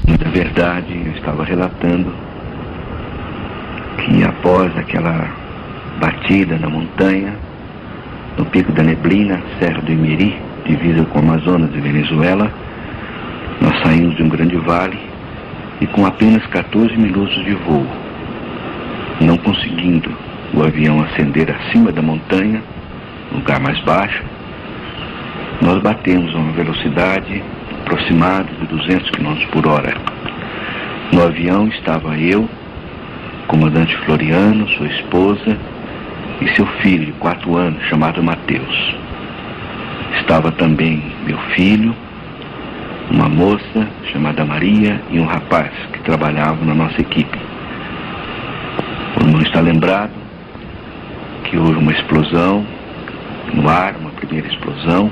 Na verdade, eu estava relatando que após aquela batida na montanha, no Pico da Neblina, Serra do Imeri, divisa com o Amazonas e Venezuela, nós saímos de um grande vale e com apenas 14 minutos de voo, não conseguindo o avião ascender acima da montanha, lugar mais baixo, nós batemos a uma velocidade aproximada de 200 km por hora. No avião estava eu, o comandante Floriano, sua esposa e seu filho de 4 anos, chamado Mateus. Estava também meu filho, uma moça chamada Maria e um rapaz que trabalhavam na nossa equipe. O irmão está lembrado que houve uma explosão no ar, uma primeira explosão.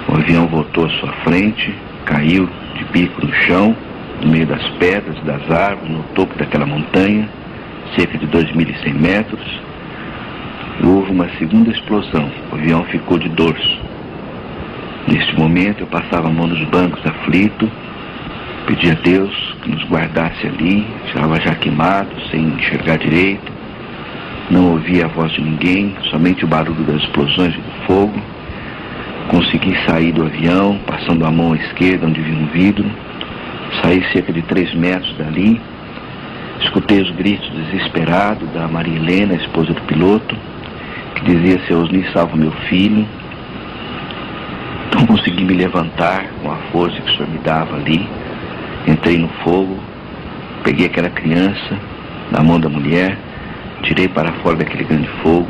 O avião voltou à sua frente, caiu de bico no chão, no meio das pedras, das árvores, no topo daquela montanha, cerca de 2.100 metros. E houve uma segunda explosão, o avião ficou de dorso. Neste momento eu passava a mão nos bancos aflito, pedi a Deus que nos guardasse ali, estava já queimado, sem enxergar direito, não ouvia a voz de ninguém, somente o barulho das explosões e do fogo. Consegui sair do avião, passando a mão à esquerda onde vi um vidro, saí cerca de 3 metros dali, escutei os gritos desesperados da Maria Helena, esposa do piloto, que dizia: "Seu Osni, salva meu filho". Não consegui me levantar com a força que o senhor me dava ali, entrei no fogo, peguei aquela criança na mão da mulher, tirei para fora daquele grande fogo,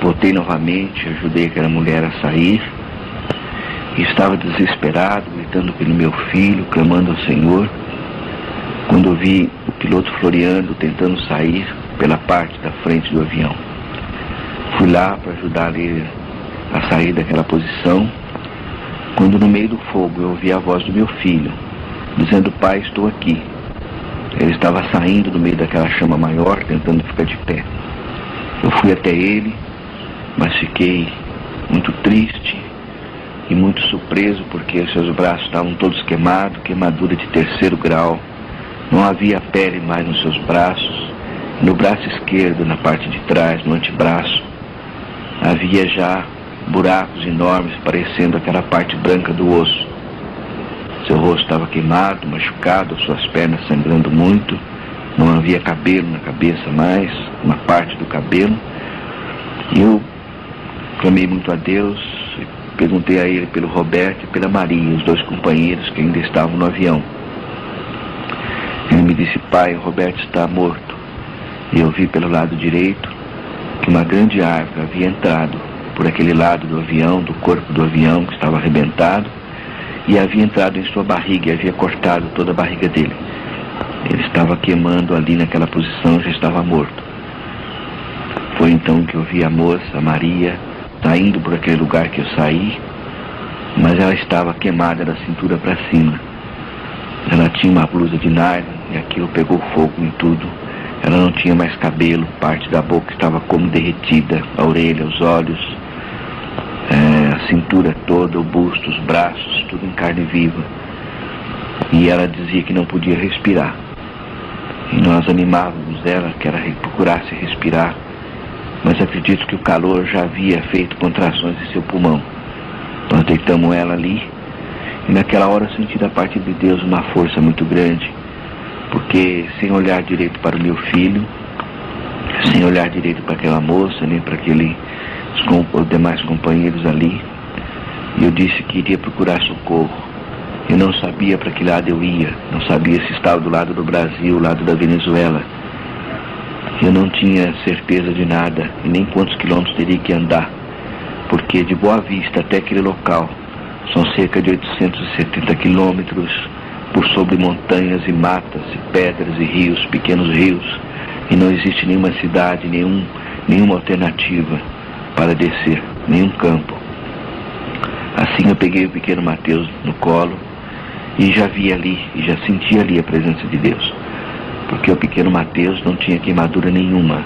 voltei novamente, ajudei aquela mulher a sair, e estava desesperado, gritando pelo meu filho, clamando ao Senhor, quando eu vi o piloto Floriano tentando sair pela parte da frente do avião. Fui lá para ajudar ele a sair daquela posição, quando no meio do fogo eu ouvi a voz do meu filho, dizendo: "Pai, estou aqui". Ele estava saindo do meio daquela chama maior, tentando ficar de pé. Eu fui até ele, mas fiquei muito triste e muito surpreso, porque os seus braços estavam todos queimados, queimadura de 3º grau. Não havia pele mais nos seus braços. No braço esquerdo, na parte de trás, no antebraço, havia já buracos enormes, parecendo aquela parte branca do osso. Seu rosto estava queimado, machucado, suas pernas sangrando muito. Não havia cabelo na cabeça mais, uma parte do cabelo. E eu clamei muito a Deus, perguntei a ele pelo Roberto e pela Maria, os 2 companheiros que ainda estavam no avião. Ele me disse: "Pai, o Roberto está morto". E eu vi pelo lado direito que uma grande árvore havia entrado por aquele lado do avião, do corpo do avião que estava arrebentado, e havia entrado em sua barriga e havia cortado toda a barriga dele. Ele estava queimando ali naquela posição, já estava morto. Foi então que eu vi a moça, a Maria, saindo por aquele lugar que eu saí, mas ela estava queimada da cintura para cima. Ela tinha uma blusa de nylon e aquilo pegou fogo em tudo. Ela não tinha mais cabelo, parte da boca estava como derretida, a orelha, os olhos, a cintura toda, o busto, os braços, tudo em carne viva. E ela dizia que não podia respirar. E nós animávamos ela que ela procurasse respirar, mas acredito que o calor já havia feito contrações em seu pulmão. Nós deitamos ela ali, e naquela hora eu senti da parte de Deus uma força muito grande, porque sem olhar direito para o meu filho, sem olhar direito para aquela moça, nem para os demais companheiros ali, eu disse que iria procurar socorro. Eu não sabia para que lado eu ia, não sabia se estava do lado do Brasil, do lado da Venezuela. Eu não tinha certeza de nada, e nem quantos quilômetros teria que andar, porque de Boa Vista até aquele local são cerca de 870 quilômetros, por sobre montanhas e matas, e pedras e rios, pequenos rios, e não existe nenhuma cidade, nenhuma alternativa para descer, nenhum campo. Assim eu peguei o pequeno Mateus no colo e já vi ali, e já senti ali a presença de Deus, porque o pequeno Mateus não tinha queimadura nenhuma,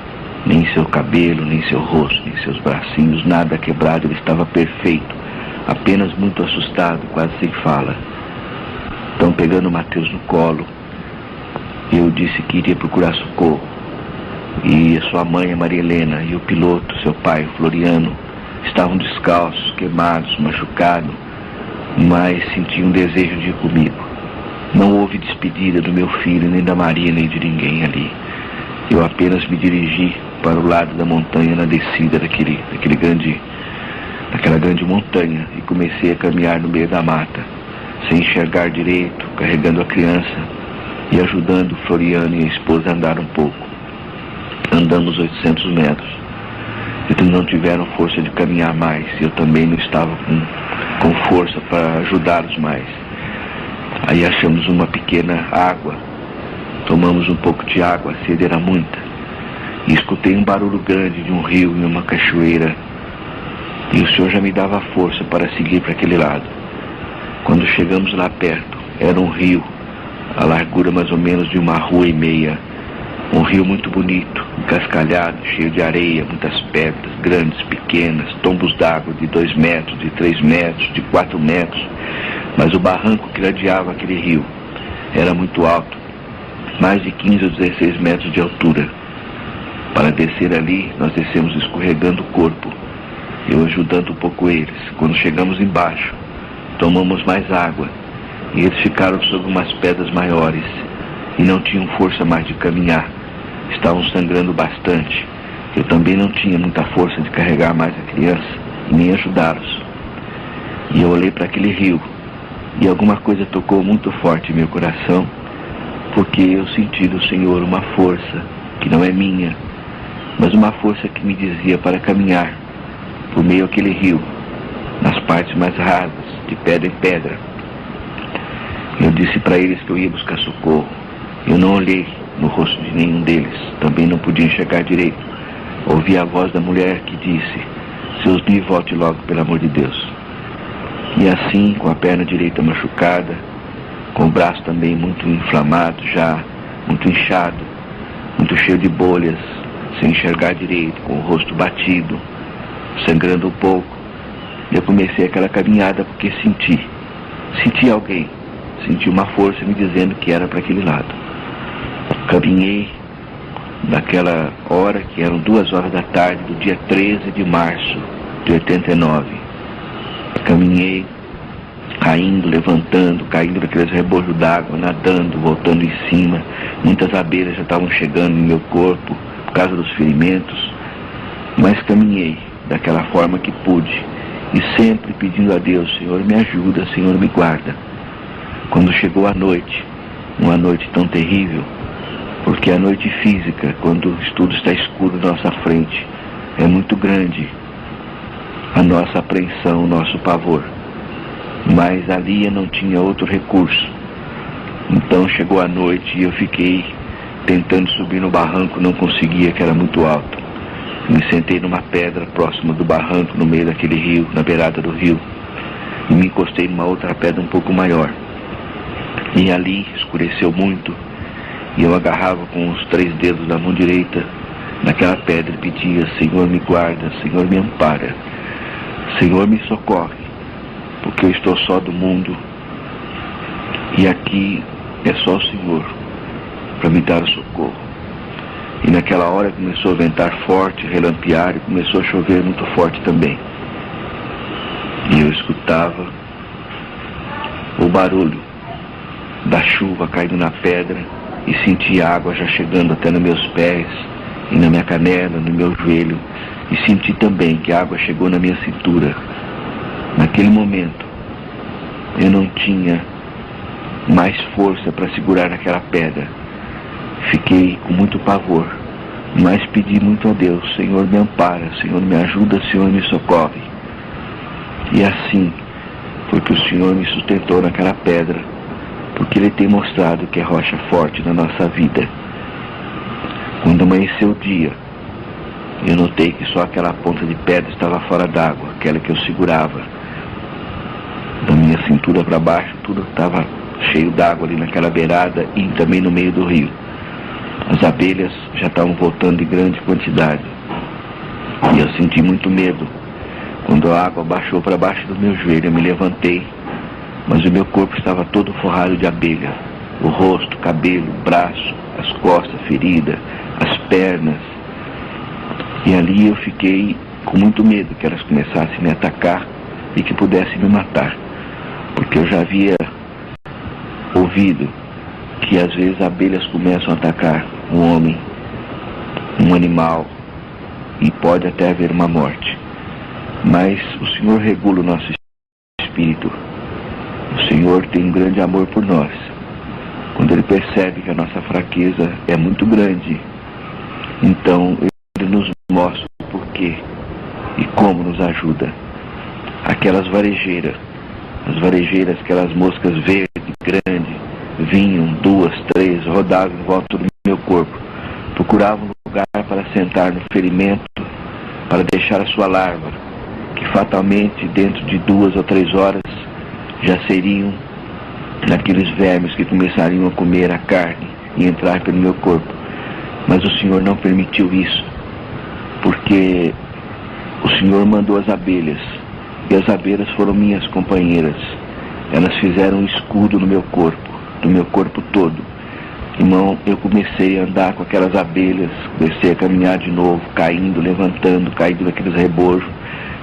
nem seu cabelo, nem seu rosto, nem seus bracinhos, nada quebrado, ele estava perfeito, apenas muito assustado, quase sem fala. Então, pegando o Mateus no colo, eu disse que iria procurar socorro. E a sua mãe, a Maria Helena, e o piloto, seu pai, o Floriano, estavam descalços, queimados, machucados, mas sentiam um desejo de ir comigo. Não houve despedida do meu filho, nem da Maria, nem de ninguém ali. Eu apenas me dirigi para o lado da montanha, na descida daquela grande montanha, e comecei a caminhar no meio da mata, sem enxergar direito, carregando a criança e ajudando o Floriano e a esposa a andar um pouco. Andamos 800 metros. Eles não tiveram força de caminhar mais, e eu também não estava com força para ajudá-los mais. Aí achamos uma pequena água, tomamos um pouco de água, a sede era muita, e escutei um barulho grande de um rio e uma cachoeira, e o Senhor já me dava força para seguir para aquele lado. Quando chegamos lá perto, era um rio, a largura mais ou menos de uma rua e meia, um rio muito bonito, encascalhado, cheio de areia, muitas pedras, grandes, pequenas, tombos d'água de 2 metros, de 3 metros, de 4 metros, mas o barranco que ladeava aquele rio era muito alto, mais de 15 ou 16 metros de altura. Para descer ali, nós descemos escorregando o corpo, eu ajudando um pouco eles. Quando chegamos embaixo, tomamos mais água, e eles ficaram sobre umas pedras maiores, e não tinham força mais de caminhar, estavam sangrando bastante. Eu também não tinha muita força de carregar mais a criança, e nem ajudá-los. E eu olhei para aquele rio, e alguma coisa tocou muito forte em meu coração, porque eu senti do Senhor uma força que não é minha, mas uma força que me dizia para caminhar por meio daquele rio, nas partes mais rasas, de pedra em pedra. Eu disse para eles que eu ia buscar socorro. Eu não olhei no rosto de nenhum deles, também não podia enxergar direito. Ouvi a voz da mulher que disse: "Seus Ni, volte logo, pelo amor de Deus." E assim, com a perna direita machucada, com o braço também muito inflamado já, muito inchado, muito cheio de bolhas, sem enxergar direito, com o rosto batido, sangrando um pouco, eu comecei aquela caminhada porque senti alguém, senti uma força me dizendo que era para aquele lado. Caminhei naquela hora, que eram 2 horas da tarde do dia 13 de março de 89. Caminhei, caindo, levantando, caindo naqueles rebojos d'água, nadando, voltando em cima. Muitas abelhas já estavam chegando em meu corpo por causa dos ferimentos, mas caminhei daquela forma que pude, e sempre pedindo a Deus: Senhor, me ajuda, Senhor, me guarda. Quando chegou a noite, uma noite tão terrível, porque a noite física, quando tudo está escuro na nossa frente, é muito grande a nossa apreensão, o nosso pavor. Mas ali eu não tinha outro recurso. Então chegou a noite e eu fiquei tentando subir no barranco, não conseguia, que era muito alto. Me sentei numa pedra próxima do barranco, no meio daquele rio, na beirada do rio, e me encostei numa outra pedra um pouco maior. E ali escureceu muito, e eu agarrava com os 3 dedos da mão direita naquela pedra e pedia: Senhor, me guarda, Senhor, me ampara, Senhor, me socorre, porque eu estou só do mundo, e aqui é só o Senhor para me dar o socorro. E naquela hora começou a ventar forte, relampear, e começou a chover muito forte também. E eu escutava o barulho da chuva caindo na pedra, e sentia a água já chegando até nos meus pés, e na minha canela, no meu joelho, e senti também que a água chegou na minha cintura. Naquele momento, eu não tinha mais força para segurar naquela pedra. Fiquei com muito pavor, mas pedi muito a Deus: Senhor, me ampara, Senhor, me ajuda, Senhor, me socorre. E assim foi que o Senhor me sustentou naquela pedra, porque Ele tem mostrado que é rocha forte na nossa vida. Quando amanheceu o dia, eu notei que só aquela ponta de pedra estava fora d'água, aquela que eu segurava. Da minha cintura para baixo, tudo estava cheio d'água ali naquela beirada e também no meio do rio. As abelhas já estavam voltando em grande quantidade. E eu senti muito medo. Quando a água baixou para baixo do meu joelho, eu me levantei mas o meu corpo estava todo forrado de abelha. O rosto, cabelo, braço, as costas, ferida, as pernas. E ali eu fiquei com muito medo que elas começassem a me atacar e que pudessem me matar. Porque eu já havia ouvido que às vezes abelhas começam a atacar um homem, um animal, e pode até haver uma morte. Mas o Senhor regula o nosso espírito. O Senhor tem um grande amor por nós. Quando Ele percebe que a nossa fraqueza é muito grande, então Ele nos mostra o porquê e como nos ajuda. Aquelas varejeiras, as varejeiras, aquelas moscas verdes, grandes, vinham 2, 3, rodavam em volta do meu corpo, procuravam um lugar para sentar no ferimento, para deixar a sua larva, que fatalmente dentro de 2 ou 3 horas já seriam naqueles vermes que começariam a comer a carne e entrar pelo meu corpo. Mas o Senhor não permitiu isso, porque o Senhor mandou as abelhas, e as abelhas foram minhas companheiras. Elas fizeram um escudo no meu corpo, do meu corpo todo. Irmão, eu comecei a andar com aquelas abelhas, comecei a caminhar de novo, caindo, levantando, caindo naqueles rebojos,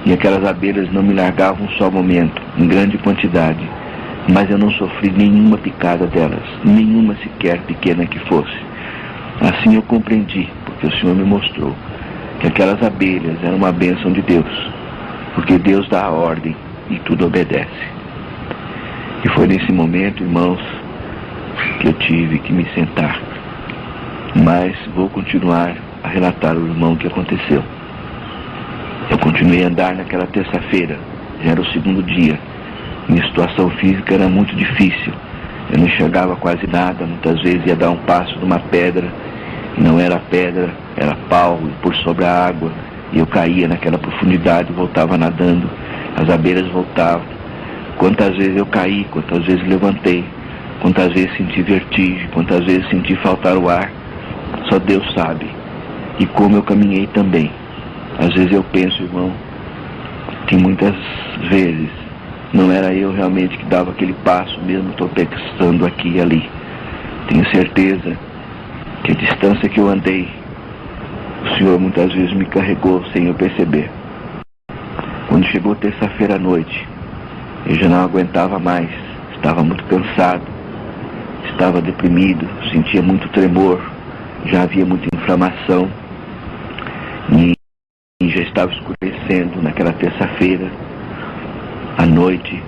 e aquelas abelhas não me largavam um só momento, em grande quantidade, mas eu não sofri nenhuma picada delas, nenhuma sequer pequena que fosse. Assim eu compreendi, porque o Senhor me mostrou, que aquelas abelhas eram uma bênção de Deus, porque Deus dá a ordem e tudo obedece. E foi nesse momento, irmãos, que eu tive que me sentar. Mas vou continuar a relatar ao irmão o que aconteceu. Eu continuei a andar naquela terça-feira, já era o 2º dia. Minha situação física era muito difícil. Eu não enxergava quase nada, muitas vezes ia dar um passo numa pedra, e não era pedra, era pau, e por sobre a água, e eu caía naquela profundidade, voltava nadando, as abelhas voltavam. Quantas vezes eu caí, quantas vezes levantei, quantas vezes senti vertigem, quantas vezes senti faltar o ar, só Deus sabe. E como eu caminhei também. Às vezes eu penso, irmão, que muitas vezes não era eu realmente que dava aquele passo, mesmo tropeçando aqui e ali. Tenho certeza que a distância que eu andei, o Senhor muitas vezes me carregou sem eu perceber. Quando chegou terça-feira à noite, eu já não aguentava mais, estava muito cansado, estava deprimido, sentia muito tremor, já havia muita inflamação e já estava escurecendo naquela terça-feira. A noite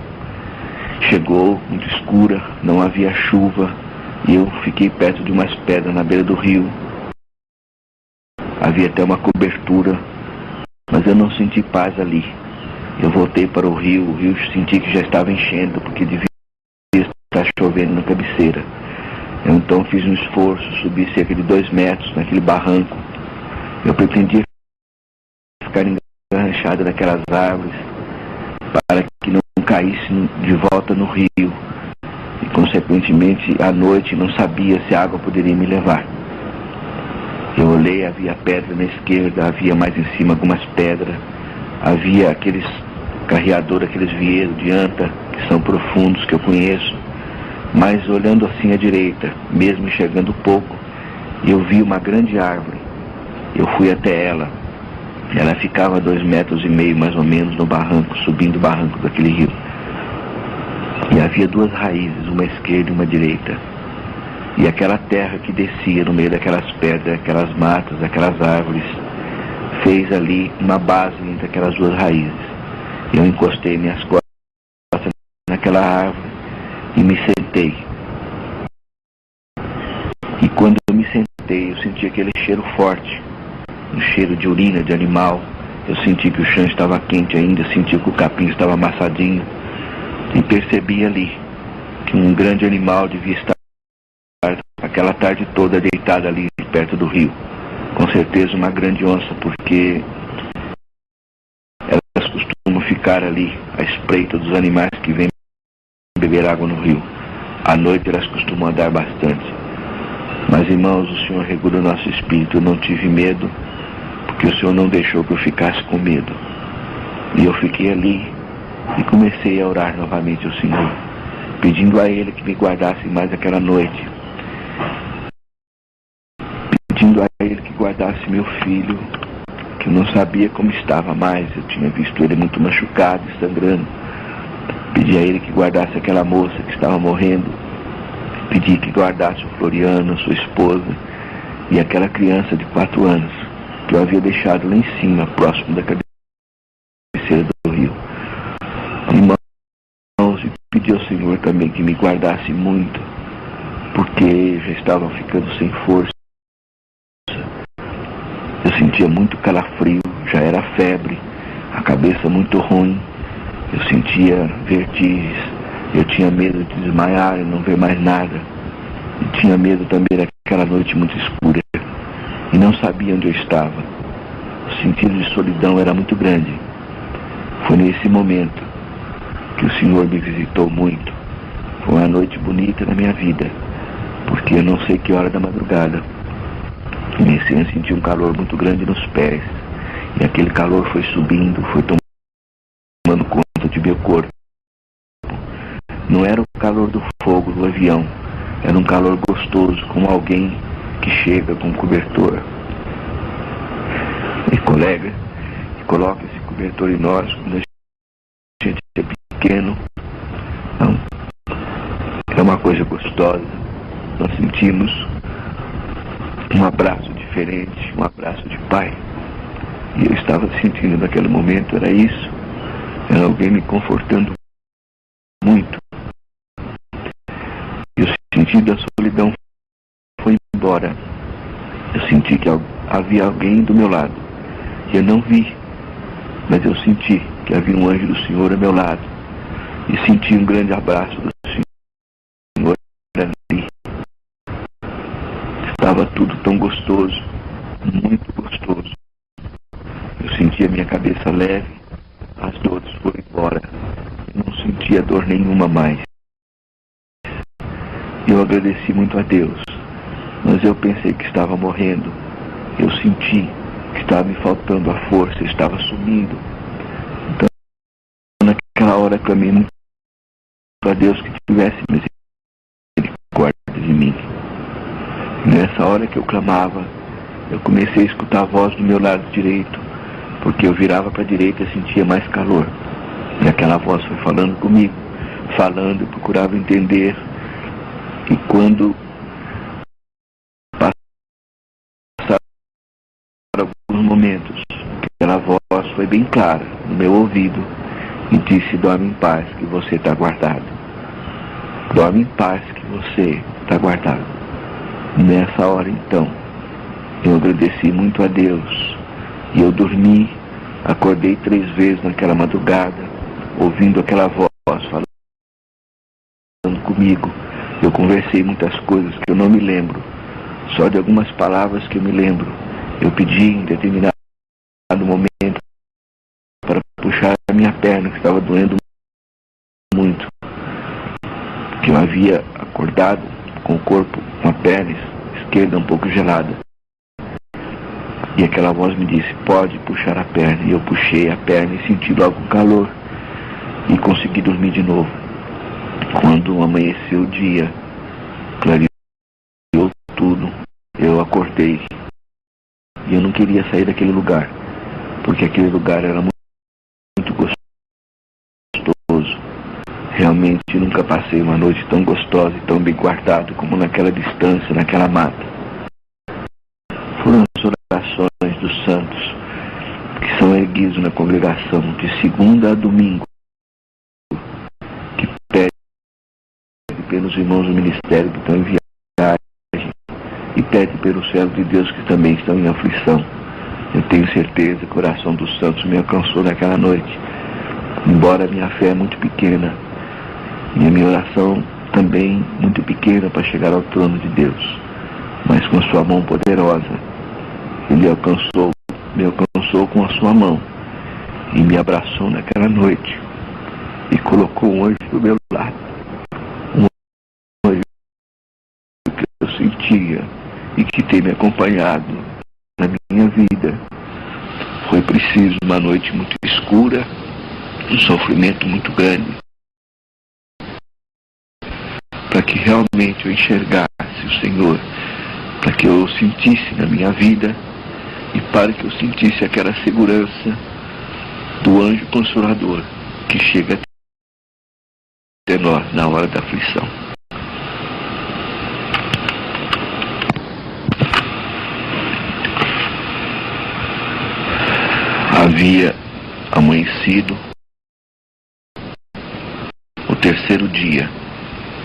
chegou muito escura, não havia chuva e eu fiquei perto de umas pedras na beira do rio. Havia até uma cobertura, mas eu não senti paz ali. Eu voltei para o rio senti que já estava enchendo, porque devia estar chovendo na cabeceira. Eu então fiz um esforço, subi cerca de 2 metros naquele barranco. Eu pretendia ficar enganchado naquelas árvores para que não caísse de volta no rio. E consequentemente, à noite, não sabia se a água poderia me levar. Eu olhei, havia pedra na esquerda, havia mais em cima algumas pedras, havia aqueles carreadores, aqueles vieiros de anta, que são profundos, que eu conheço, mas olhando assim à direita, mesmo enxergando pouco, eu vi uma grande árvore. Eu fui até ela. Ela ficava a 2,5 metros mais ou menos no barranco, subindo o barranco daquele rio. E havia 2 raízes, uma à esquerda e uma à direita. E aquela terra que descia no meio daquelas pedras, aquelas matas, aquelas árvores, fez ali uma base entre aquelas 2 raízes. Eu encostei minhas costas naquela árvore e me sentei. E quando eu me sentei, eu senti aquele cheiro forte, um cheiro de urina de animal. Eu senti que o chão estava quente ainda, senti que o capim estava amassadinho. E percebi ali que um grande animal devia estar aquela tarde toda deitada ali perto do rio. Com certeza uma grande onça, porque elas costumam ficar ali à espreita dos animais que vêm beber água no rio. À noite elas costumam andar bastante. Mas, irmãos, o Senhor regula o nosso espírito. Eu não tive medo, porque o Senhor não deixou que eu ficasse com medo. E eu fiquei ali e comecei a orar novamente ao Senhor. pedindo a Ele que me guardasse mais aquela noite, pedindo a Ele que guardasse meu filho, que eu não sabia como estava mais. Eu tinha visto ele muito machucado e sangrando. Pedi a Ele que guardasse aquela moça que estava morrendo. Pedi que guardasse o Floriano, sua esposa, e aquela criança de 4 anos, que eu havia deixado lá em cima, próximo da cabeceira do rio. Irmãos, e pedi ao Senhor também que me guardasse muito, porque já estavam ficando sem força. Eu sentia muito calafrio, já era febre, a cabeça muito ruim, eu sentia vertigens, eu tinha medo de desmaiar e não ver mais nada. E tinha medo também daquela noite muito escura e não sabia onde eu estava. O sentido de solidão era muito grande. Foi nesse momento que o Senhor me visitou muito. Foi uma noite bonita na minha vida, porque eu não sei que hora da madrugada comecei a sentir um calor muito grande nos pés, e aquele calor foi subindo, foi tomando conta de meu corpo. Não era o calor do fogo do avião, era um calor gostoso, como alguém que chega com um cobertor e coloca esse cobertor em nós quando a gente é pequeno. Então, é uma coisa gostosa. Nós sentimos um abraço diferente, um abraço de pai. E eu estava sentindo naquele momento, era isso. Era alguém me confortando muito. E o sentido da solidão foi embora. Eu senti que havia alguém do meu lado. E eu não vi, mas eu senti que havia um anjo do Senhor ao meu lado. E senti um grande abraço do Senhor ali. Estava tudo tão gostoso, muito gostoso. Eu sentia minha cabeça leve, as dores foram embora. Eu não sentia dor nenhuma mais. Eu agradeci muito a Deus, mas eu pensei que estava morrendo. Eu senti que estava me faltando a força, eu estava sumindo. Então, naquela hora, clamei muito a Deus que tivesse misericórdia de mim. Nessa hora que eu clamava, eu comecei a escutar a voz do meu lado direito, porque eu virava para a direita e sentia mais calor. E aquela voz foi falando comigo, falando, eu procurava entender. E quando passaram alguns momentos, aquela voz foi bem clara no meu ouvido e disse: dorme em paz que você está guardado. Dorme em paz que você está guardado. Nessa hora então, eu agradeci muito a Deus e eu dormi, acordei 3 vezes naquela madrugada, ouvindo aquela voz falando comigo. Eu conversei muitas coisas que eu não me lembro, só de algumas palavras que eu me lembro. Eu pedi em determinado momento para puxar a minha perna, que estava doendo muito, que eu havia acordado com o corpo, com a perna esquerda um pouco gelada. E aquela voz me disse: pode puxar a perna. E eu puxei a perna e senti logo um calor e consegui dormir de novo. Quando amanheceu o dia, clareou tudo, eu acordei e eu não queria sair daquele lugar, porque aquele lugar era muito gostoso. Realmente nunca passei uma noite tão gostosa e tão bem guardado como naquela distância, naquela mata. Foram as orações dos santos que são erguidos na congregação de segunda a domingo, que pede pelos irmãos do ministério que estão em viagem e pede pelos servos de Deus que também estão em aflição. Eu tenho certeza que o coração dos santos me alcançou naquela noite, embora a minha fé é muito pequena e a minha oração também muito pequena para chegar ao trono de Deus, mas com a sua mão poderosa Ele me alcançou com a sua mão e me abraçou naquela noite e colocou um anjo do meu lado, um anjo que eu sentia e que tem me acompanhado na minha vida. Foi preciso uma noite muito escura, um sofrimento muito grande, para que realmente eu enxergasse o Senhor, para que eu sentisse na minha vida e para que eu sentisse aquela segurança do anjo consolador que chega até nós na hora da aflição. Havia amanhecido o terceiro dia,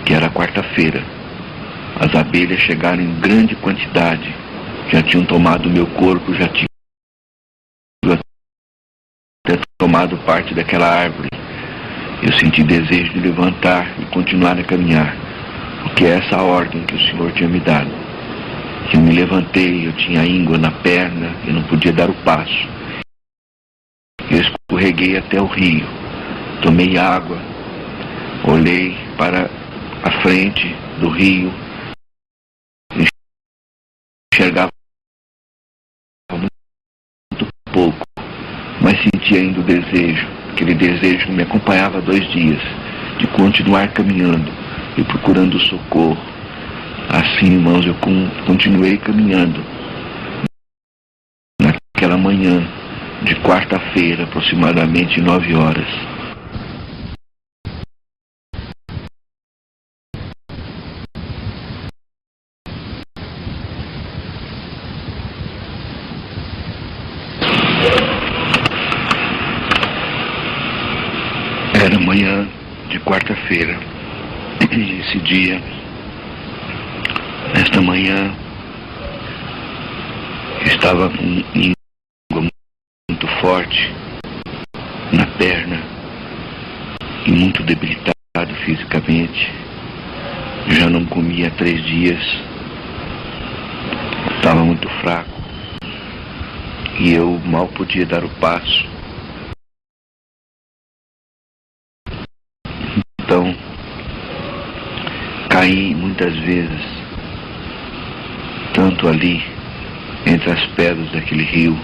que era quarta-feira. As abelhas chegaram em grande quantidade, já tinham tomado meu corpo, já tinham até tomado parte daquela árvore. Eu senti desejo de levantar e continuar a caminhar, porque é essa a ordem que o Senhor tinha me dado. Eu me levantei, eu tinha íngua na perna, eu não podia dar o passo. Eu escorreguei até o rio, tomei água, olhei para a frente do rio, enxergava muito pouco, mas sentia ainda o desejo, aquele desejo que me acompanhava há 2 dias, de continuar caminhando e procurando socorro. Assim, irmãos, eu continuei caminhando naquela manhã de quarta-feira, aproximadamente 9 horas. Era manhã de quarta-feira. E esse dia, nesta manhã, estava com íngua muito forte na perna e muito debilitado fisicamente. Já não comia há 3 dias, estava muito fraco e eu mal podia dar o passo. Então, caí muitas vezes, tanto ali entre as pedras daquele rio,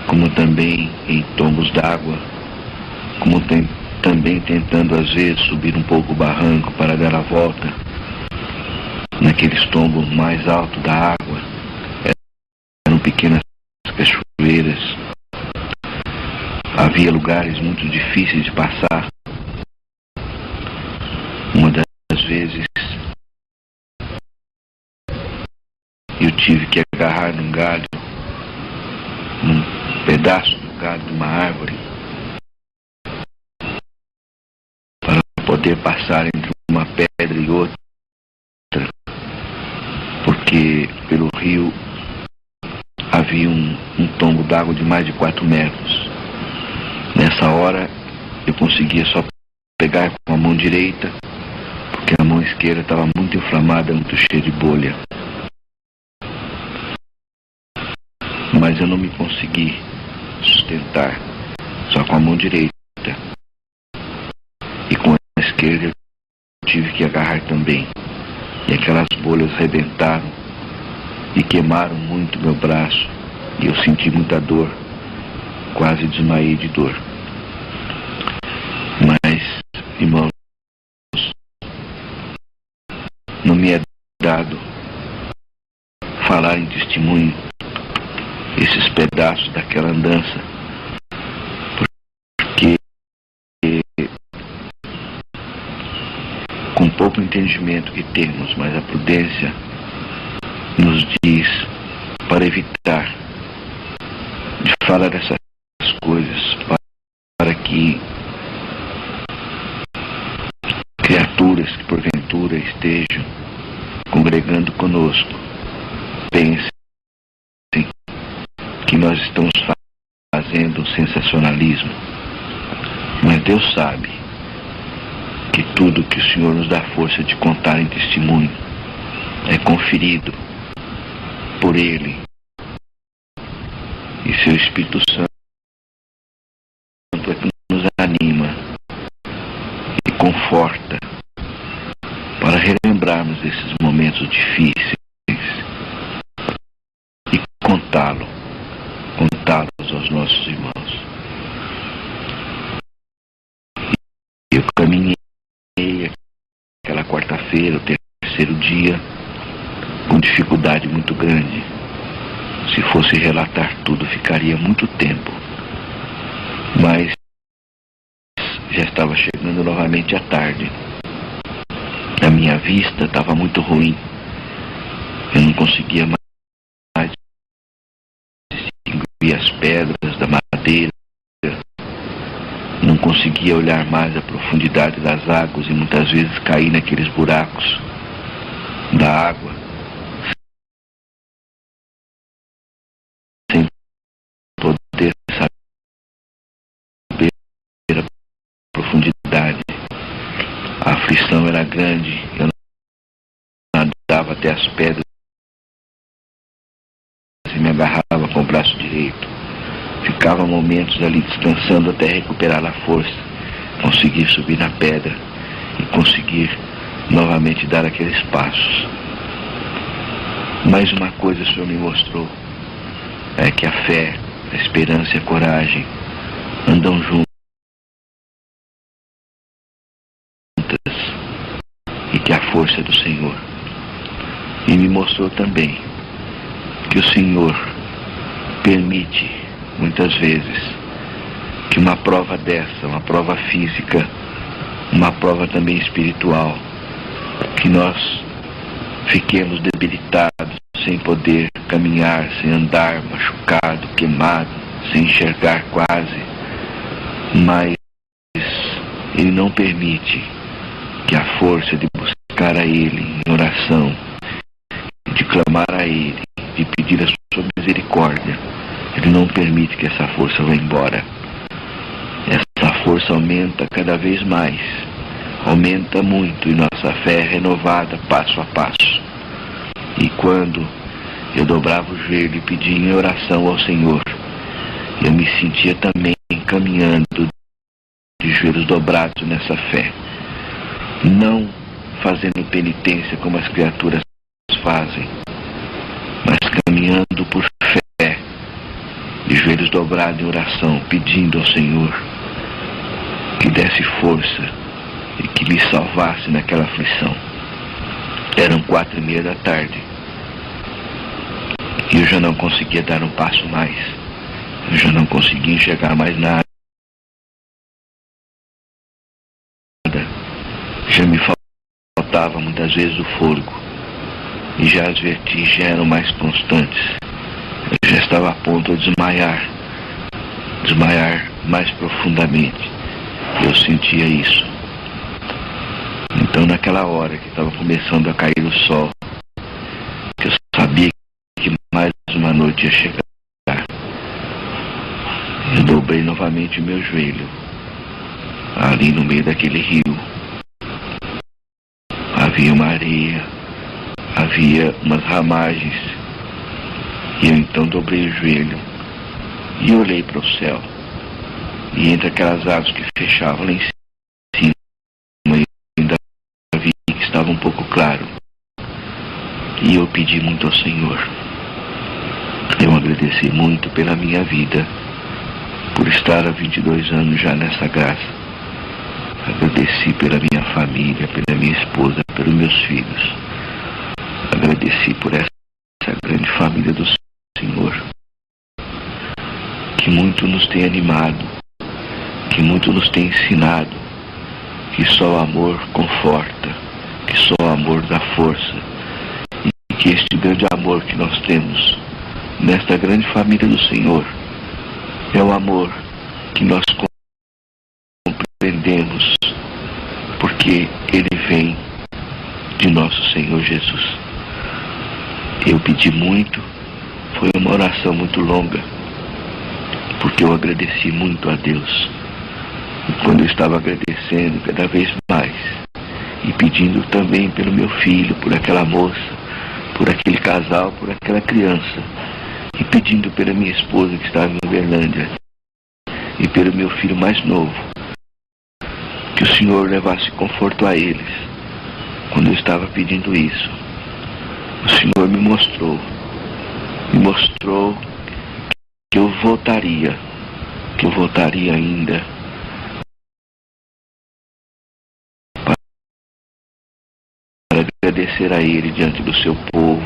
como também em tombos d'água, como também tentando às vezes subir um pouco o barranco para dar a volta naqueles tombos mais altos da água. Eram pequenas cachoeiras, havia lugares muito difíceis de passar. Uma das vezes eu tive que agarrar num galho, num pedaço do galho de uma árvore, para poder passar entre uma pedra e outra, porque pelo rio havia um tombo d'água de mais de 4 metros. Nessa hora eu conseguia só pegar com a mão direita, porque a mão esquerda estava muito inflamada, muito cheia de bolha. Mas eu não me consegui sustentar só com a mão direita. E com a esquerda eu tive que agarrar também. E aquelas bolhas rebentaram e queimaram muito meu braço. E eu senti muita dor, quase desmaiei de dor. Mas, irmãos, não me é dado falar em testemunho esses pedaços daquela andança, porque com pouco entendimento que temos, mas a prudência nos diz para evitar de falar essas coisas, para que criaturas que porventura estejam congregando conosco pensem que nós estamos fazendo um sensacionalismo. Mas Deus sabe que tudo que o Senhor nos dá força de contar em testemunho é conferido por Ele e seu Espírito Santo é que nos anima e conforta para relembrarmos desses momentos difíceis e contá-los aos nossos irmãos. Eu caminhei aquela quarta-feira terceiro dia, com dificuldade muito grande. Se fosse relatar tudo, ficaria muito tempo. Mas já estava chegando novamente a tarde. A minha vista estava muito ruim. Eu não conseguia mais distinguir as pedras da madeira. Não conseguia olhar mais a profundidade das águas e muitas vezes caí naqueles buracos da água sem poder saber a profundidade. A aflição era grande, eu não nadava até as pedras e me agarrava com o braço direito. Ficava momentos ali descansando até recuperar a força, conseguir subir na pedra e conseguir novamente dar aqueles passos. Mais uma coisa o Senhor me mostrou, é que a fé, a esperança e a coragem andam juntas e que a força é do Senhor. E me mostrou também que o Senhor permite muitas vezes que uma prova dessa, uma prova física, uma prova também espiritual, que nós fiquemos debilitados, sem poder caminhar, sem andar, machucado, queimado, sem enxergar quase, mas Ele não permite que a força de buscar a Ele em oração, de clamar a Ele, de pedir a sua misericórdia, Ele não permite que essa força vá embora. Essa força aumenta cada vez mais, aumenta muito, e nossa fé é renovada passo a passo. E quando eu dobrava o joelho e pedia em oração ao Senhor, eu me sentia também caminhando de joelhos dobrados nessa fé, não fazendo penitência como as criaturas fazem, mas caminhando por fé, de joelhos dobrados em oração, pedindo ao Senhor que desse força e que me salvasse naquela aflição. Eram 4:30 da tarde e eu já não conseguia dar um passo mais, eu já não conseguia enxergar mais nada, já me faltava muitas vezes o fôlego e já as vertigens eram mais constantes. Eu já estava a ponto de desmaiar mais profundamente. Eu sentia isso. Então, naquela hora que estava começando a cair o sol, eu sabia que mais uma noite ia chegar. Eu dobrei novamente o meu joelho, ali no meio daquele rio. Havia uma areia, havia umas ramagens, e eu então dobrei o joelho e olhei para o céu. E entre aquelas árvores que fechavam lá em cima, eu ainda vi que estava um pouco claro. E eu pedi muito ao Senhor. Eu agradeci muito pela minha vida, por estar há 22 anos já nessa graça. Agradeci pela minha família, pela minha esposa, pelos meus filhos. Agradeci por essa grande família do Senhor, que muito nos tem animado, que muito nos tem ensinado que só o amor conforta, que só o amor dá força, e que este grande amor que nós temos nesta grande família do Senhor é o amor que nós compreendemos, porque Ele vem de nosso Senhor Jesus. Eu pedi muito, foi uma oração muito longa, porque eu agradeci muito a Deus. E quando eu estava agradecendo cada vez mais, e pedindo também pelo meu filho, por aquela moça, por aquele casal, por aquela criança, e pedindo pela minha esposa que estava em Uberlândia, e pelo meu filho mais novo, que o Senhor levasse conforto a eles. Quando eu estava pedindo isso, o Senhor me mostrou que eu voltaria ainda agradecer a Ele diante do seu povo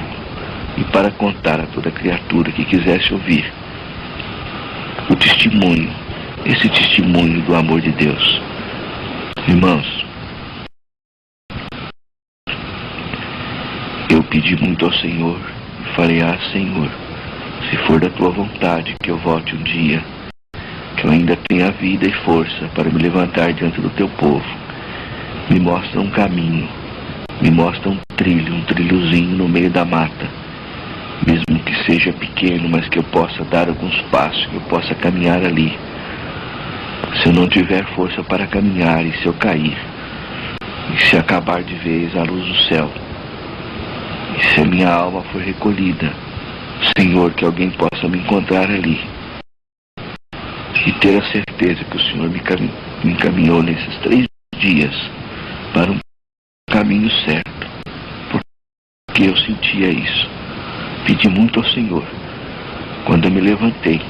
e para contar a toda criatura que quisesse ouvir o testemunho, esse testemunho do amor de Deus. Irmãos, eu pedi muito ao Senhor e falei: Senhor, se for da tua vontade que eu volte um dia, que eu ainda tenha vida e força para me levantar diante do teu povo, me mostra um caminho, me mostra um trilhozinho no meio da mata, mesmo que seja pequeno, mas que eu possa dar alguns passos, que eu possa caminhar ali. Se eu não tiver força para caminhar, e se eu cair, e se acabar de vez a luz do céu, e se a minha alma for recolhida, Senhor, que alguém possa me encontrar ali e ter a certeza que o Senhor me encaminhou nesses 3 dias para um caminho certo, porque eu sentia isso. Pedi muito ao Senhor. Quando eu me levantei,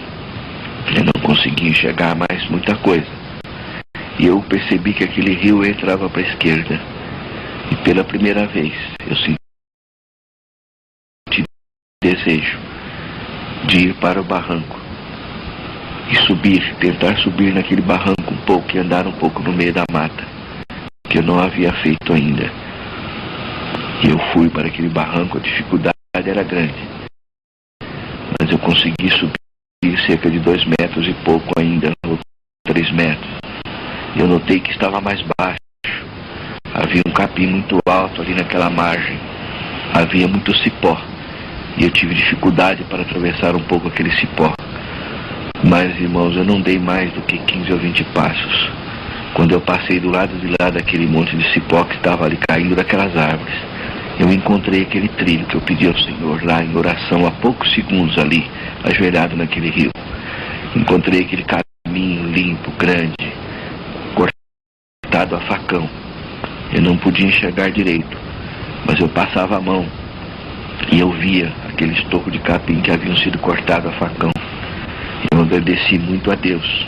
eu não conseguia enxergar mais muita coisa, e eu percebi que aquele rio entrava para a esquerda, e pela primeira vez eu senti desejo de ir para o barranco e subir, tentar subir naquele barranco um pouco e andar um pouco no meio da mata, que eu não havia feito ainda. E eu fui para aquele barranco. A dificuldade era grande, mas eu consegui subir cerca de 2 metros e pouco ainda, ou 3 metros. Eu notei que estava mais baixo, havia um capim muito alto ali naquela margem, havia muito cipó, e eu tive dificuldade para atravessar um pouco aquele cipó. Mas, irmãos, eu não dei mais do que 15 ou 20 passos. Quando eu passei do lado de lá daquele monte de cipó que estava ali caindo daquelas árvores, eu encontrei aquele trilho que eu pedi ao Senhor lá em oração há poucos segundos ali, ajoelhado naquele rio. Encontrei aquele caminho limpo, grande, cortado a facão. Eu não podia enxergar direito, mas eu passava a mão e eu via aquele estoco de capim que haviam sido cortados a facão. Eu agradeci muito a Deus,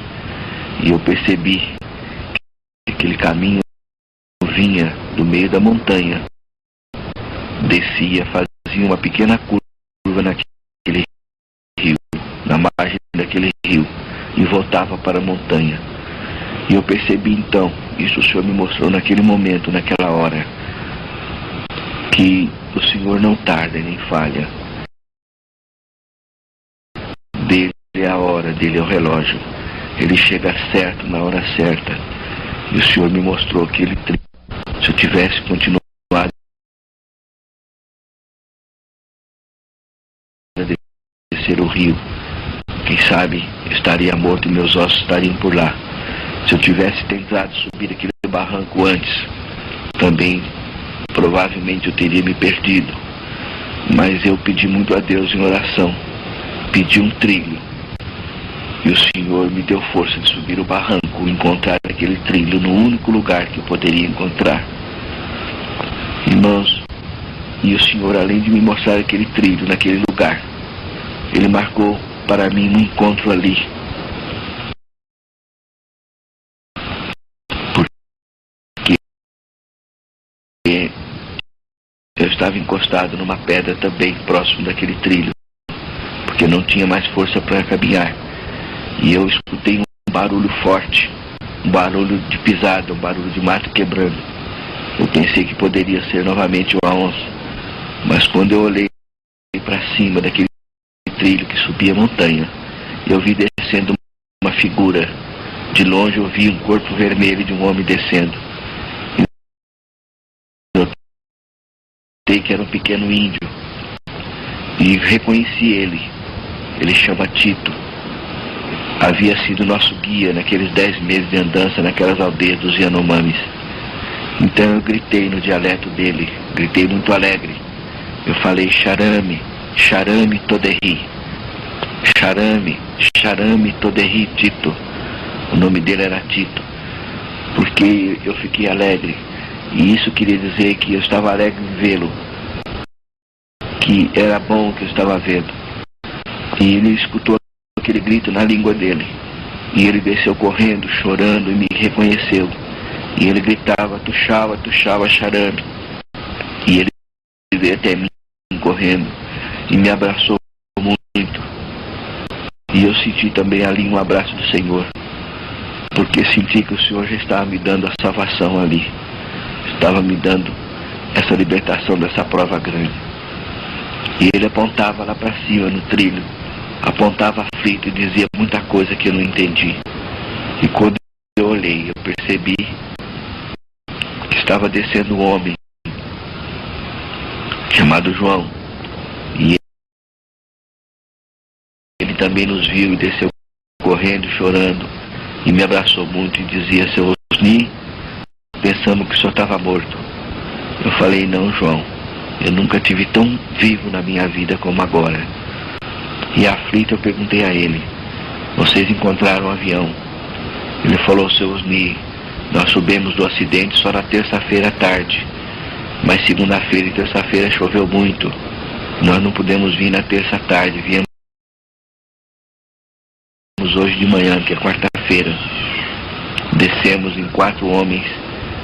e eu percebi que aquele caminho vinha do meio da montanha, descia, fazia uma pequena curva naquele rio, na margem daquele rio, e voltava para a montanha. E eu percebi então, isso o Senhor me mostrou naquele momento, naquela hora, que o Senhor não tarda e nem falha. Dele é a hora, dele é o relógio. Ele chega certo na hora certa. E o Senhor me mostrou aquele trilho. Se eu tivesse continuado a descer o rio, quem sabe estaria morto e meus ossos estariam por lá. Se eu tivesse tentado subir aquele barranco antes, também provavelmente eu teria me perdido. Mas eu pedi muito a Deus em oração, pedi um trilho, e o Senhor me deu força de subir o barranco, encontrar aquele trilho no único lugar que eu poderia encontrar. Irmãos, e o Senhor, além de me mostrar aquele trilho naquele lugar, Ele marcou para mim um encontro ali, porque eu estava encostado numa pedra também próximo daquele trilho, porque não tinha mais força para caminhar. E eu escutei um barulho forte, um barulho de pisada, um barulho de mato quebrando. Eu pensei que poderia ser novamente uma onça, mas quando eu olhei para cima daquele trilho que subia a montanha, eu vi descendo uma figura. De longe eu vi um corpo vermelho de um homem descendo. Eu notei que era um pequeno índio, e reconheci ele. Ele chama Tito. Havia sido nosso guia naqueles 10 meses de andança naquelas aldeias dos Yanomamis. Então eu gritei no dialeto dele, gritei muito alegre. Eu falei: Charame, Charame Toderri. Charame, Charame Toderri Tito. O nome dele era Tito, porque eu fiquei alegre. E isso queria dizer que eu estava alegre em vê-lo, que era bom o que eu estava vendo. E ele escutou aquele grito na língua dele, e ele desceu correndo, chorando, e me reconheceu. E ele gritava: Tuxaua, Tuxaua, Charame. veio até mim correndo e me abraçou muito. E eu senti também ali um abraço do Senhor, porque senti que o Senhor já estava me dando a salvação ali, estava me dando essa libertação dessa prova grande. E ele apontava lá para cima no trilho, apontava aflito e dizia muita coisa que eu não entendi. E quando eu olhei, eu percebi que estava descendo um homem chamado João, e ele também nos viu e desceu correndo, chorando, e me abraçou muito e dizia: seu Osni, pensamos que o senhor estava morto. Eu falei: não, João, eu nunca tive tão vivo na minha vida como agora. E aflito eu perguntei a ele: vocês encontraram um avião? Ele falou: seu Osni, nós subimos do acidente só na terça-feira à tarde, mas segunda-feira e terça-feira choveu muito, nós não pudemos vir na terça à tarde, viemos hoje de manhã, que é quarta-feira. Descemos em 4 homens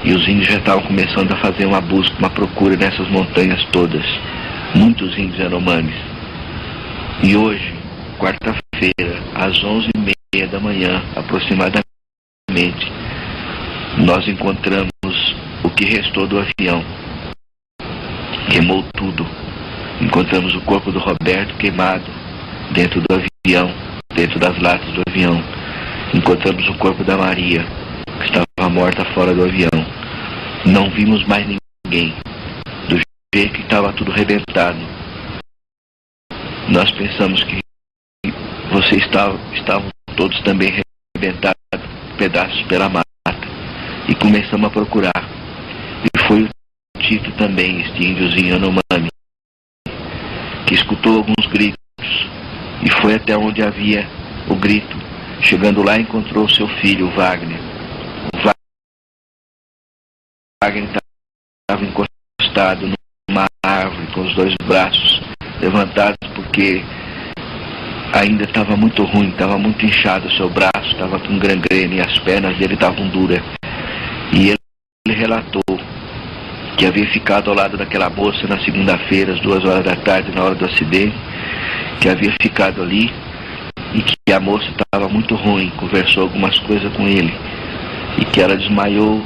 e os índios já estavam começando a fazer uma busca, uma procura nessas montanhas todas, muitos índios Yanomamis. E hoje, quarta-feira, às 11h30 da manhã, aproximadamente, nós encontramos o que restou do avião. Queimou tudo. Encontramos o corpo do Roberto queimado dentro do avião, dentro das latas do avião. Encontramos o corpo da Maria, que estava morta fora do avião. Não vimos mais ninguém, do jeito que estava tudo arrebentado. Nós pensamos que vocês estavam todos também arrebentados, pedaços pela mata, e começamos a procurar. E foi o Tito também, este índiozinho Yanomami, que escutou alguns gritos e foi até onde havia o grito. Chegando lá, encontrou seu filho, o Wagner. O Wagner estava encostado numa árvore com os 2 braços levantados, porque ainda estava muito ruim, estava muito inchado o seu braço, estava com gangrena e as pernas dele estavam duras. E ele relatou que havia ficado ao lado daquela moça na segunda-feira, às 2 horas da tarde, na hora do acidente, que havia ficado ali e que a moça estava muito ruim, conversou algumas coisas com ele e que ela desmaiou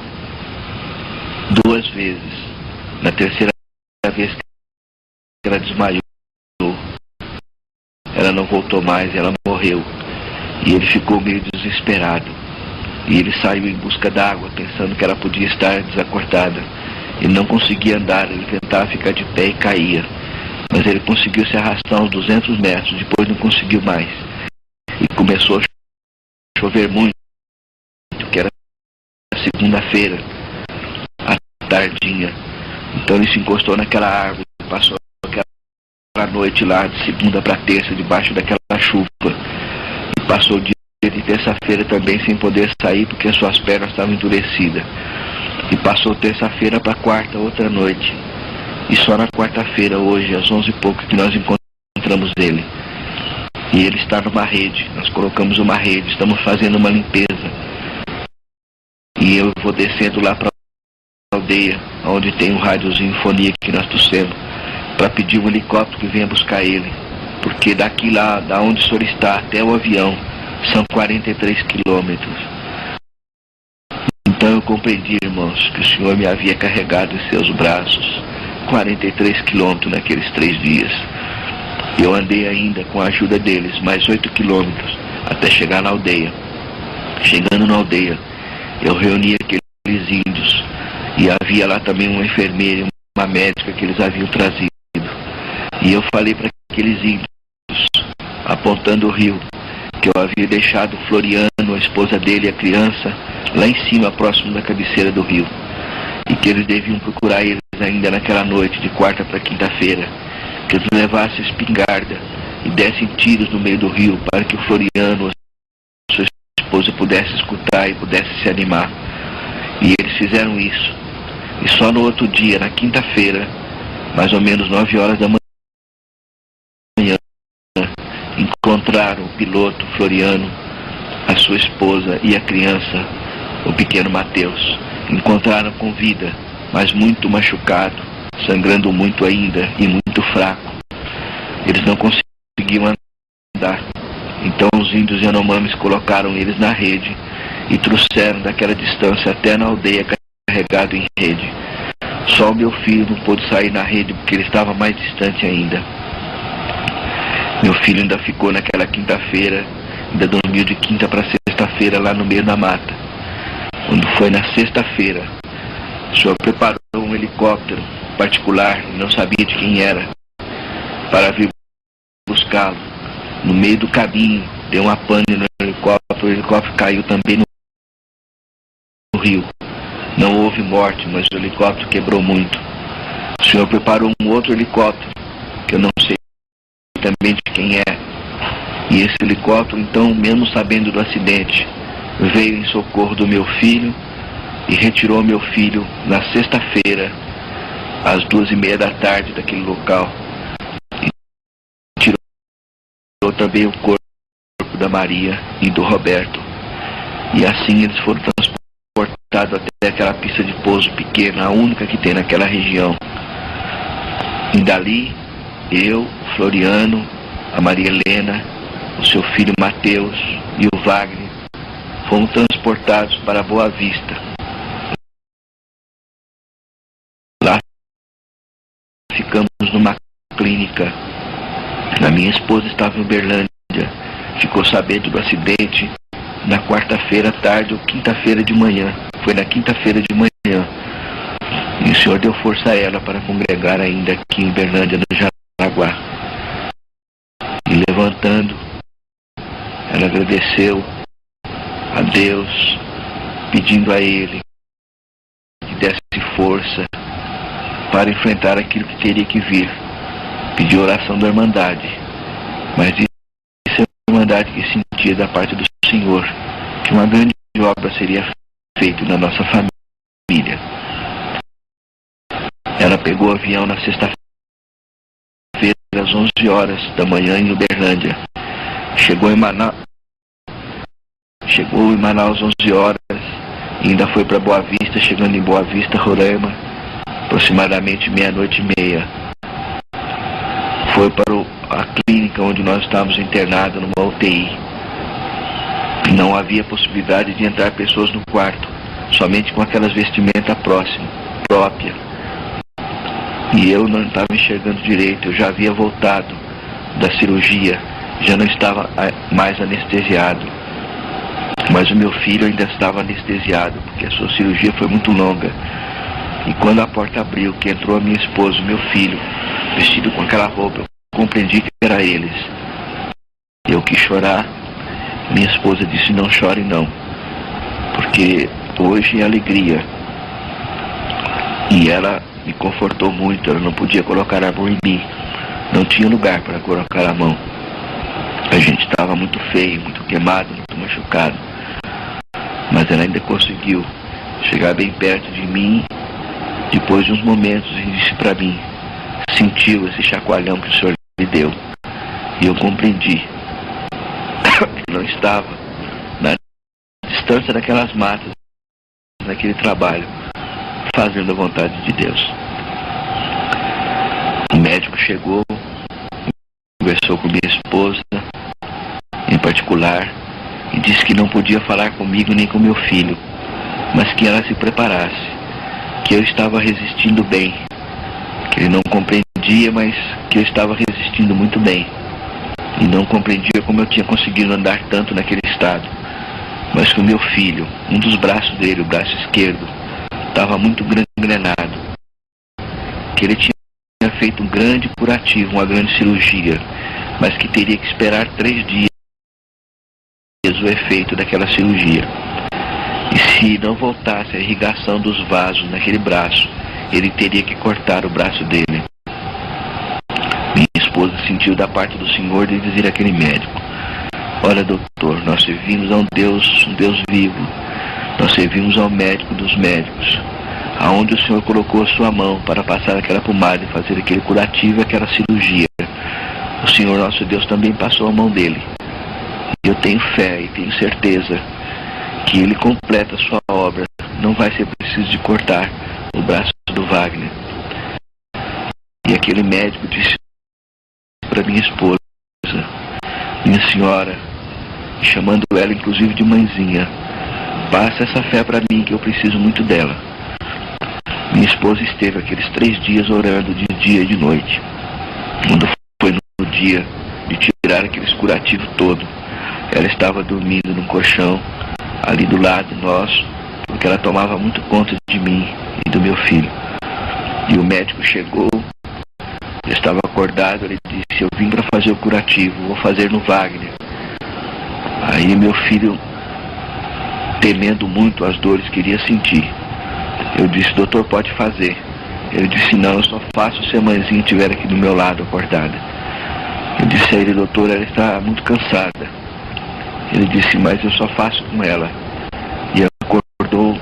2 vezes. Na terceira vez que ela desmaiou, ela não voltou mais, ela morreu. E ele ficou meio desesperado. E ele saiu em busca d'água, pensando que ela podia estar desacordada. Ele não conseguia andar, ele tentava ficar de pé e caía. Mas ele conseguiu se arrastar uns 200 metros, depois não conseguiu mais. E começou a chover muito, que era segunda-feira, à tardinha. Então ele se encostou naquela árvore, passou aquela noite lá, de segunda para terça, debaixo daquela chuva. E passou o dia de terça-feira também sem poder sair, porque as suas pernas estavam endurecidas. E passou terça-feira para quarta, outra noite. E só na quarta-feira, hoje, às 11 e pouco, que nós encontramos ele. E ele está numa rede. Nós colocamos uma rede, estamos fazendo uma limpeza. E eu vou descendo lá para a aldeia, onde tem um rádiozinho fonia que nós trouxemos, para pedir um helicóptero que venha buscar ele. Porque daqui lá, da onde o senhor está, até o avião, são 43 quilômetros. Então eu compreendi, irmãos, que o Senhor me havia carregado em seus braços 43 quilômetros naqueles 3 dias. Eu andei ainda com a ajuda deles mais 8 quilômetros até chegar na aldeia. Chegando na aldeia, eu reuni aqueles índios e havia lá também uma enfermeira e uma médica que eles haviam trazido. E eu falei para aqueles índios, apontando o rio, que eu havia deixado Floriano, a esposa dele e a criança lá em cima, próximo da cabeceira do rio, e que eles deviam procurar eles ainda naquela noite de quarta para quinta-feira, que eles levassem espingarda e dessem tiros no meio do rio para que o Floriano, a sua esposa, pudesse escutar e pudesse se animar. E eles fizeram isso. E só no outro dia, na quinta-feira, mais ou menos 9 horas da manhã, encontraram o piloto Floriano, a sua esposa e a criança, o pequeno Mateus. Encontraram com vida, mas muito machucado, sangrando muito ainda e muito fraco. Eles não conseguiam andar. Então os índios Yanomamis colocaram eles na rede e trouxeram daquela distância até na aldeia carregado em rede. Só o meu filho não pôde sair na rede porque ele estava mais distante ainda. Meu filho ainda ficou naquela quinta-feira, ainda dormiu de quinta para sexta-feira lá no meio da mata. Quando foi na sexta-feira, o senhor preparou um helicóptero particular, não sabia de quem era, para vir buscá-lo. No meio do caminho, deu uma pane no helicóptero, o helicóptero caiu também no rio. Não houve morte, mas o helicóptero quebrou muito. O senhor preparou um outro helicóptero, que eu não sei também de quem é. E esse helicóptero, então, mesmo sabendo do acidente, veio em socorro do meu filho e retirou meu filho na sexta-feira, às 2:30 da tarde daquele local. E tirou também o corpo da Maria e do Roberto. E assim eles foram transportados até aquela pista de pouso pequena, a única que tem naquela região. E dali, eu, o Floriano, a Maria Helena, o seu filho Mateus e o Wagner fomos transportados para Boa Vista. Lá ficamos numa clínica. A minha esposa estava em Uberlândia, ficou sabendo do acidente na quarta-feira à tarde ou quinta-feira de manhã. Foi na quinta-feira de manhã. E o senhor deu força a ela para congregar ainda aqui em Uberlândia, no Jaraguá. E levantando, ela agradeceu a Deus, pedindo a Ele que desse força para enfrentar aquilo que teria que vir. Pediu oração da Irmandade, mas disse a Irmandade que sentia da parte do Senhor que uma grande obra seria feita na nossa família. Ela pegou o avião na sexta-feira às 11 horas da manhã em Uberlândia. Chegou em Manaus às 11 horas e ainda foi para Boa Vista, chegando em Boa Vista, Roraima, aproximadamente 00:30. Foi para a clínica onde nós estávamos internados, numa UTI. Não havia possibilidade de entrar pessoas no quarto, somente com aquelas vestimentas próprias. E eu não estava enxergando direito, eu já havia voltado da cirurgia, já não estava mais anestesiado. Mas o meu filho ainda estava anestesiado, porque a sua cirurgia foi muito longa. E quando a porta abriu, que entrou a minha esposa e meu filho, vestido com aquela roupa, eu compreendi que era eles. Eu quis chorar, minha esposa disse: não chore não, porque hoje é alegria. E ela me confortou muito, ela não podia colocar a mão em mim, não tinha lugar para colocar a mão. A gente estava muito feio, muito queimado, muito machucado. Mas ela ainda conseguiu chegar bem perto de mim, depois de uns momentos, e disse para mim, sentiu esse chacoalhão que o Senhor lhe deu. E eu compreendi que não estava na distância daquelas matas, naquele trabalho, fazendo a vontade de Deus. O médico chegou, conversou com minha esposa, em particular, e disse que não podia falar comigo nem com meu filho, mas que ela se preparasse, que eu estava resistindo bem, que ele não compreendia, mas que eu estava resistindo muito bem, e não compreendia como eu tinha conseguido andar tanto naquele estado, mas que o meu filho, um dos braços dele, o braço esquerdo, estava muito gangrenado, que ele tinha feito um grande curativo, uma grande cirurgia, mas que teria que esperar 3 dias o efeito daquela cirurgia. E se não voltasse a irrigação dos vasos naquele braço, ele teria que cortar o braço dele. Minha esposa sentiu da parte do Senhor de dizer àquele médico: olha, doutor, nós servimos a um Deus vivo, nós servimos ao médico dos médicos, aonde o Senhor colocou a sua mão para passar aquela pomada e fazer aquele curativo e aquela cirurgia, o Senhor nosso Deus também passou a mão dele. Eu tenho fé e tenho certeza que ele completa a sua obra. Não vai ser preciso de cortar o braço do Wagner. aquele médico disse para minha esposa, minha senhora, chamando ela inclusive de mãezinha, passa essa fé para mim que eu preciso muito dela. Minha esposa esteve aqueles 3 dias orando de dia e de noite. Quando foi no dia de tirar aquele curativo todo, ela estava dormindo num colchão ali do lado nosso, porque ela tomava muito conta de mim e do meu filho. E o médico chegou, eu estava acordado, ele disse, eu vim para fazer o curativo, vou fazer no Wagner. Aí meu filho, temendo muito as dores que iria sentir, eu disse, doutor, pode fazer. Ele disse, não, eu só faço se a mãezinha estiver aqui do meu lado, acordada. Eu disse a ele, doutor, ela está muito cansada. Ele disse, mas eu só faço com ela. E acordou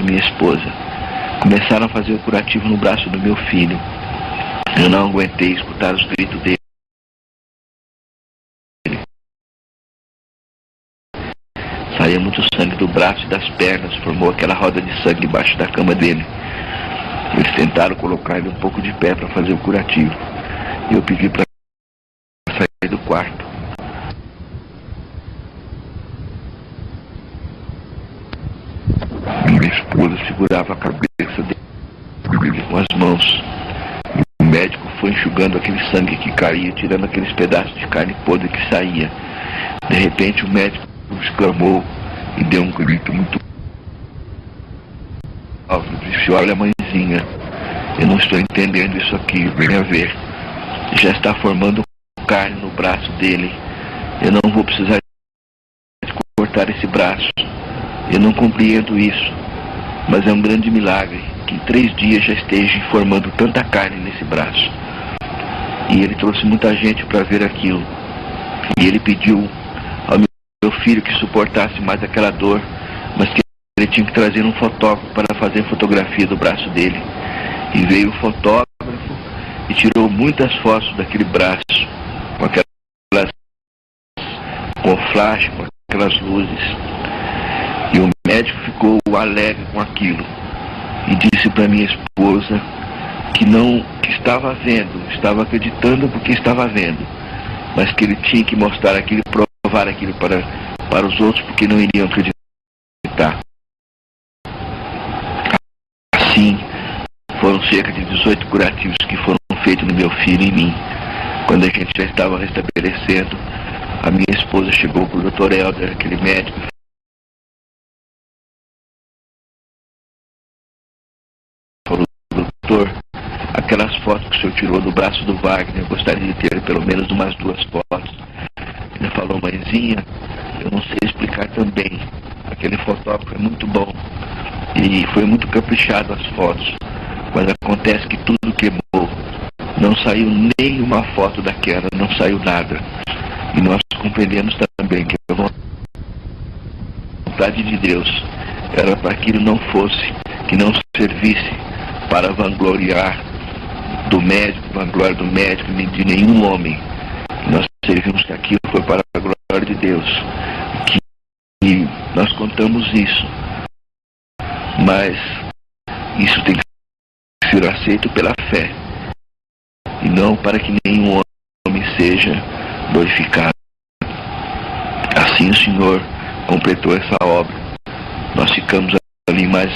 minha esposa. Começaram a fazer o curativo no braço do meu filho. Eu não aguentei escutar os gritos dele. Saía muito sangue do braço e das pernas, formou aquela roda de sangue embaixo da cama dele. Eles tentaram colocar ele um pouco de pé para fazer o curativo. E eu pedi para sair do quarto. Minha esposa segurava a cabeça dele com as mãos. O médico foi enxugando aquele sangue que caía, tirando aqueles pedaços de carne podre que saía. De repente o médico exclamou e deu um grito muito alto. Disse, olha, mãezinha, eu não estou entendendo isso aqui, venha ver. Já está formando carne no braço dele. Eu não vou precisar de cortar esse braço. Eu não compreendo isso, mas é um grande milagre que em 3 dias já esteja formando tanta carne nesse braço. E ele trouxe muita gente para ver aquilo. E ele pediu ao meu filho que suportasse mais aquela dor, mas que ele tinha que trazer um fotógrafo para fazer fotografia do braço dele. E veio o fotógrafo e tirou muitas fotos daquele braço, com flash, com aquelas luzes. E o médico ficou alegre com aquilo e disse para minha esposa que estava vendo, estava acreditando porque estava vendo, mas que ele tinha que mostrar aquilo, provar aquilo para os outros, porque não iriam acreditar. Assim, foram cerca de 18 curativos que foram feitos no meu filho e em mim. Quando a gente já estava restabelecendo, a minha esposa chegou para o Dr. Helder, aquele médico, e falou, doutor, aquelas fotos que o senhor tirou do braço do Wagner, eu gostaria de ter pelo menos umas 2 fotos. Ele falou, mãezinha, eu não sei explicar também. Aquele fotógrafo é muito bom e foi muito caprichado as fotos. Mas acontece que tudo queimou. Não saiu nenhuma foto daquela, não saiu nada. E nós compreendemos também que a vontade de Deus era para que aquilo não fosse, que não servisse para vangloriar do médico, vanglória do médico, nem de nenhum homem. Nós servimos que aquilo foi para a glória de Deus. E nós contamos isso. Mas isso tem que ser aceito pela fé. E não para que nenhum homem seja glorificado. Assim o Senhor completou essa obra. Nós ficamos ali mais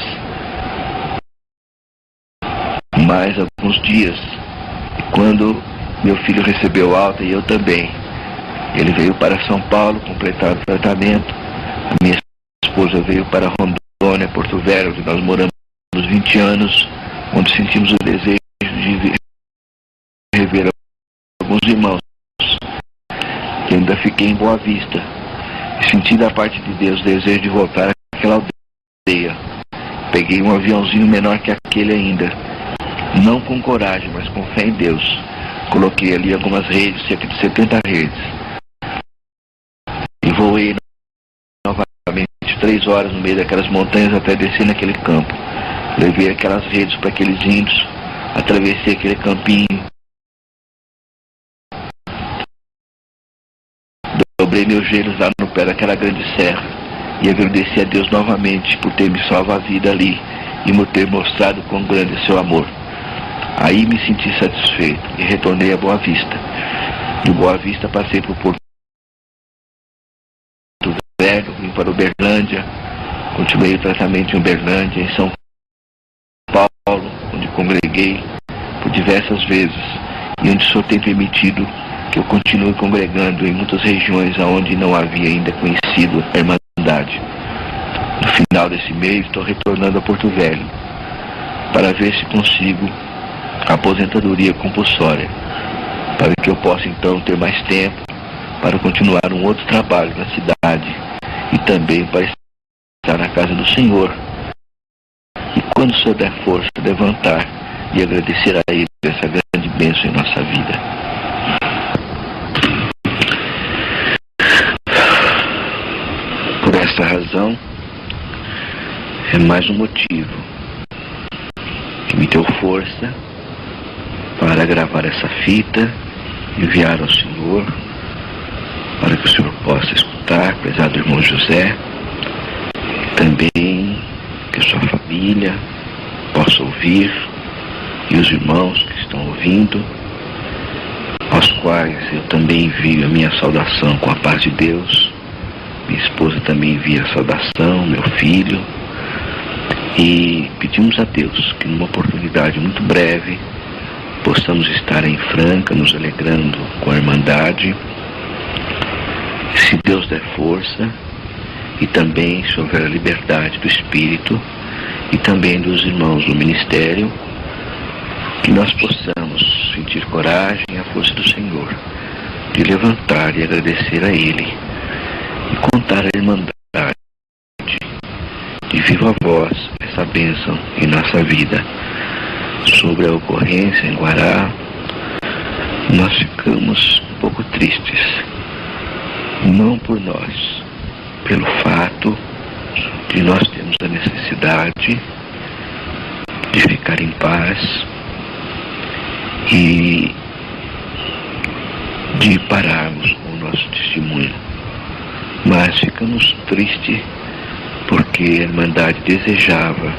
alguns dias. E quando meu filho recebeu alta, e eu também, ele veio para São Paulo completar o tratamento. A minha esposa veio para Rondônia, Porto Velho, onde nós moramos 20 anos, onde sentimos o desejo de rever alguns irmãos. E ainda fiquei em Boa Vista e senti da parte de Deus o desejo de voltar àquela aldeia. Peguei um aviãozinho menor que aquele ainda, não com coragem, mas com fé em Deus. Coloquei ali algumas redes, cerca de 70 redes, e voei novamente 3 horas no meio daquelas montanhas até descer naquele campo. Levei aquelas redes para aqueles índios, atravessei aquele campinho, dobrei meus joelhos lá no pé daquela grande serra e agradeci a Deus novamente por ter me salvo a vida ali e me ter mostrado quão grande é seu amor. Aí me senti satisfeito e retornei a Boa Vista. De Boa Vista passei por Porto Velho, vim para Uberlândia, continuei o tratamento em Uberlândia, em São Paulo, onde congreguei por diversas vezes e onde só tem permitido que eu continue congregando em muitas regiões onde não havia ainda conhecido a Irmandade. No final desse mês estou retornando a Porto Velho para ver se consigo a aposentadoria compulsória, para que eu possa então ter mais tempo para continuar um outro trabalho na cidade e também para estar na casa do Senhor. E quando o Senhor der força, levantar e agradecer a Ele essa grande bênção em nossa vida. Por esta razão, é mais um motivo que me deu força para gravar essa fita, enviar ao Senhor, para que o Senhor possa escutar, prezado irmão José, também que a sua família possa ouvir, e os irmãos que estão ouvindo, aos quais eu também envio a minha saudação com a paz de Deus. Minha esposa também envia a saudação, meu filho, e pedimos a Deus que numa oportunidade muito breve possamos estar em Franca, nos alegrando com a Irmandade, se Deus der força, e também se houver a liberdade do Espírito e também dos irmãos do ministério, que nós possamos sentir coragem e a força do Senhor de levantar e agradecer a Ele e contar a Irmandade de viva voz essa bênção em nossa vida. Sobre a ocorrência em Guará, nós ficamos um pouco tristes, não por nós, pelo fato de nós termos a necessidade de ficar em paz e de pararmos com o nosso testemunho. Mas ficamos tristes porque a Irmandade desejava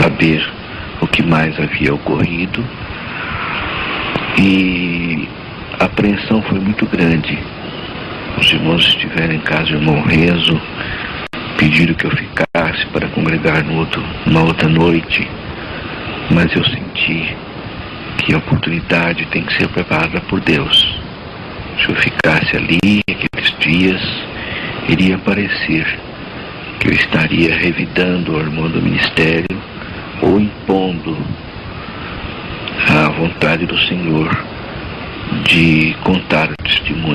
saber o que mais havia ocorrido e a apreensão foi muito grande. Os irmãos estiveram em casa do irmão Renzo, pediram que eu ficasse para congregar numa outra noite, mas eu senti que a oportunidade tem que ser preparada por Deus. Se eu ficasse ali, aqueles dias, iria parecer que eu estaria revidando o irmão do ministério ou impondo a vontade do Senhor de contar o testemunho.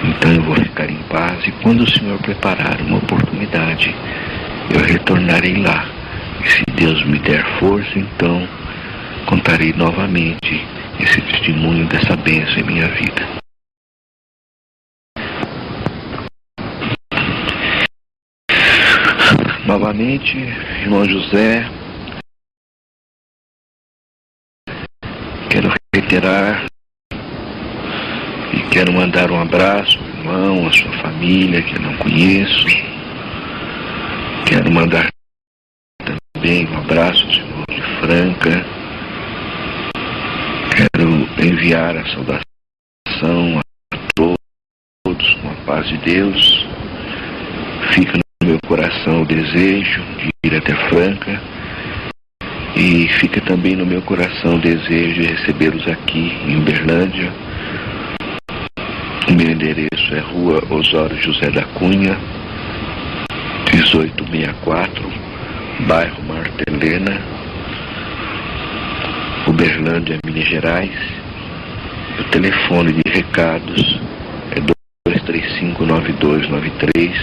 Então eu vou ficar em paz e quando o Senhor preparar uma oportunidade, eu retornarei lá. E se Deus me der força, então contarei novamente esse testemunho dessa bênção em minha vida. Novamente, irmão José, quero reiterar e quero mandar um abraço ao irmão, à sua família, que eu não conheço. Quero mandar também um abraço aos irmãos de Franca. Quero enviar a saudação a todos com a paz de Deus. Fica no meu coração o desejo de ir até Franca e fica também no meu coração o desejo de recebê-los aqui em Uberlândia. O meu endereço é Rua Osório José da Cunha, 1864, bairro Marta Helena, Uberlândia, Minas Gerais. O telefone de recados é 235-9293,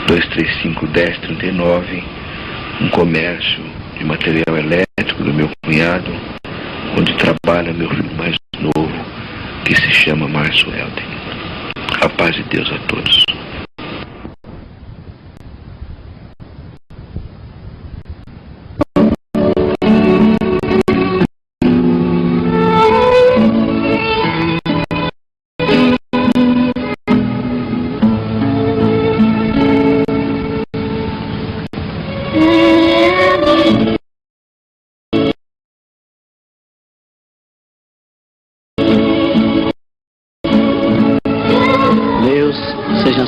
235-1039, um comércio de material elétrico do meu cunhado, onde trabalha meu filho mais novo, que se chama Márcio Helden. A paz de Deus a todos.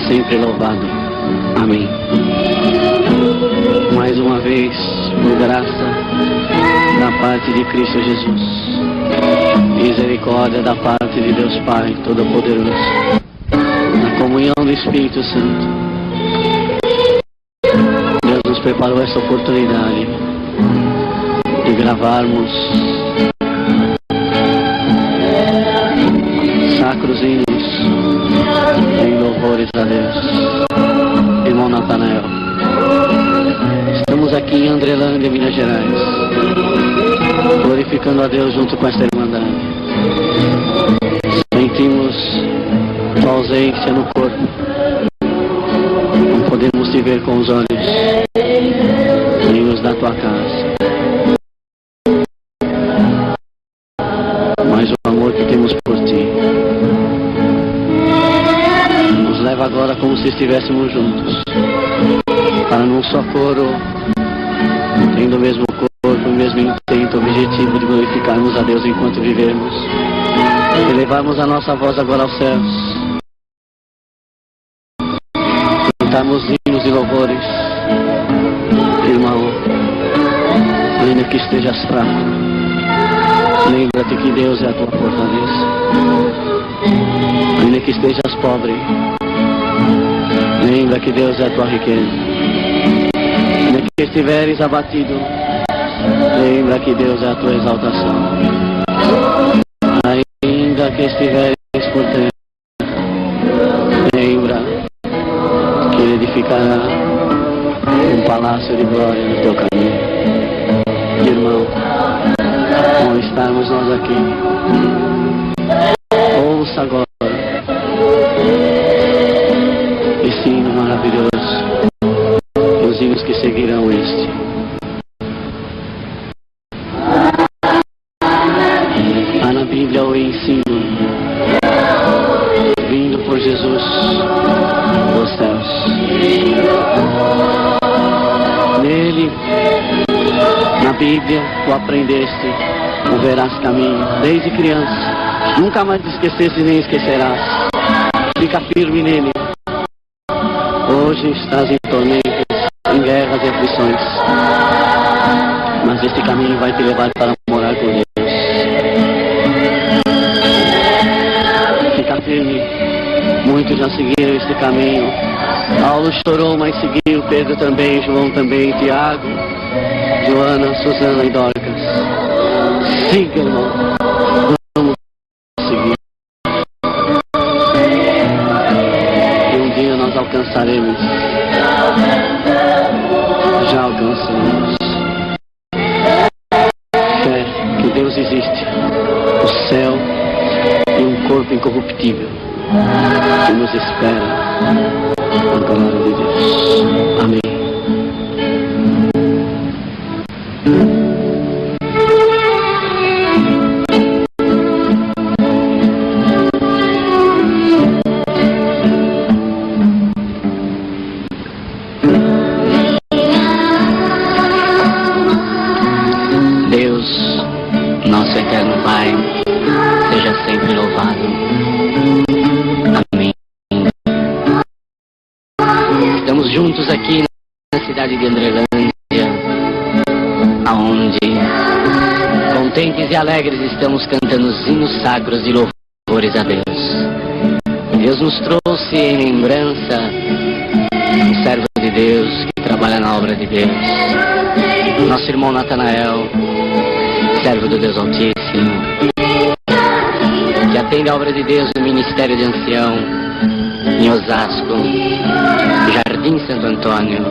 sempre louvado. Amém. Mais uma vez, por graça da parte de Cristo Jesus, misericórdia da parte de Deus Pai Todo-Poderoso, na comunhão do Espírito Santo, Deus nos preparou essa oportunidade de gravarmos sacros hinos em louvores a Deus. Irmão Natanael, estamos aqui em Andrelândia, Minas Gerais, glorificando a Deus junto com esta irmandade. Sentimos tua ausência no corpo, não podemos te ver com os olhos, nem os da tua casa, mas o amor que temos por ti nos leva agora como se estivéssemos juntos, para num só coro, tendo o mesmo corpo, o mesmo intento, objetivo de glorificarmos a Deus enquanto vivemos, e levarmos a nossa voz agora aos céus, cantarmos hinos e louvores. Irmão, ainda que estejas fraco, lembra-te que Deus é a tua fortaleza. Ainda que estejas pobre, lembra que Deus é a tua riqueza. Ainda que estiveres abatido, lembra que Deus é a tua exaltação. Ainda que estiveres por terra, lembra que Ele edificará um palácio de glória no teu caminho. Irmão, ao estarmos nós aqui, ouça agora esse hino maravilhoso e os hinos que seguirão este. Há na Bíblia o ensino vindo por Jesus dos céus. Nele, na Bíblia, tu aprendeste o veraz caminho desde criança. Nunca mais te esqueceste nem esquecerás. Fica firme nele. Hoje estás em tormentos, em guerras e aflições, mas este caminho vai te levar para morar com Deus. Fica firme. Muitos já seguiram este caminho. Paulo chorou, mas seguiu. Pedro também, João também, Tiago, Joana, Susana e Dorcas. Siga, irmão. Vamos seguir. E um dia nós alcançaremos. Já alcançamos. Fé que Deus existe. O céu e um corpo incorruptível que nos espera. A glória de Deus. Amém. Deus, nosso eterno Pai, seja sempre louvado. Amém. Estamos juntos aqui na cidade de Andrelândia, aonde, contentes e alegres, estamos cantando os hinos sacros e louvores a Deus. Deus nos trouxe em lembrança um servo de Deus que trabalha na obra de Deus, nosso irmão Natanael, servo do Deus Altíssimo, que atende a obra de Deus no Ministério de Ancião, em Osasco, Jardim Santo Antônio.